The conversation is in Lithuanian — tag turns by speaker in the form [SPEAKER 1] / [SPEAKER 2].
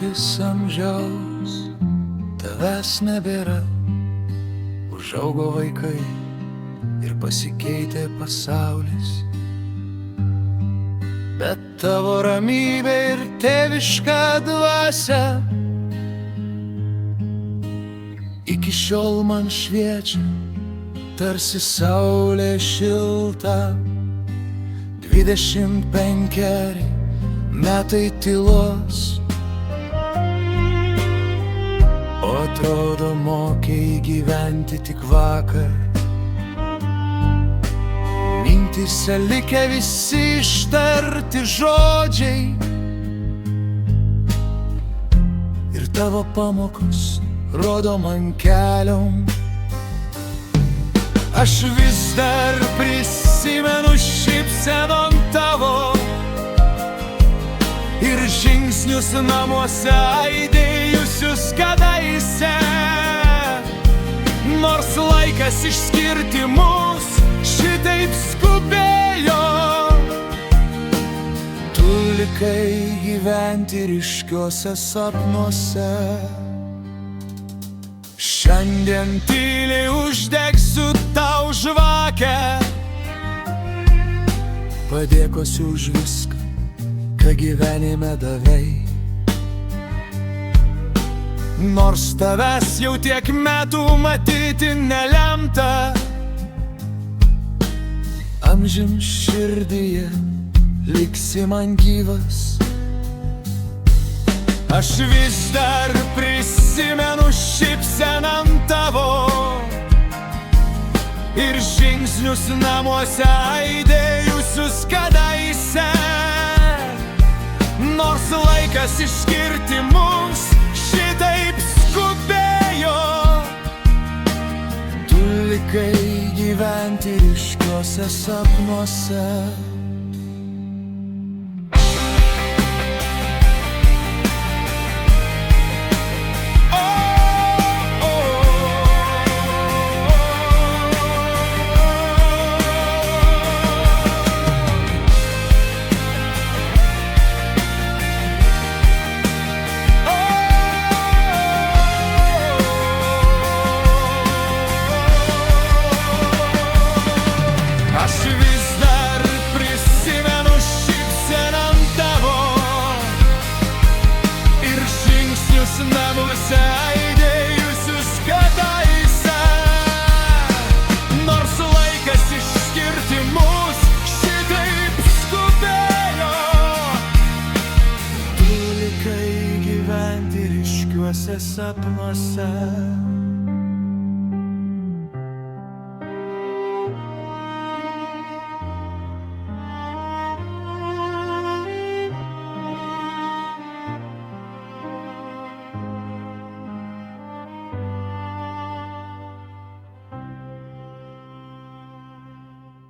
[SPEAKER 1] akis amžiaus, tavęs nebėra. Užaugo vaikai ir pasikeitė pasaulis, bet tavo ramybė ir tėviška dvasia iki šiol man šviečia, tarsi saulė šilta. 25 metai tylos, o atrodo mokėjai gyventi tik vakar. Mintise likę visi ištarti žodžiai ir tavo pamokos rodo man keliom. Aš vis dar prisimenu šypsenom tavo ir žingsnius namuose aidėjusius kadaise. Nors laikas išskirti mus šitaip skubėjo, tu likai gyventi ryškiuose sapnuose. Šiandien tyliai uždegsiu tau žvakę, padėkosiu už viską, ką gyvenime davei. Nors tavęs jau tiek metų matyti nelemta, amžin širdyje liksi man gyvas. Aš vis dar prisimenu šypseną tavo ir žingsnius namuose aidėjusius kadaise. Nors laikas išskirti mums šitaip skubėjo, tu likai gyventi ryškiuose sapnuose. Namuose aidėjusius kadaise. Nors laikas išskirti mus šitaip skubėjo, tu likai gyventi ryškiuose sapnuose.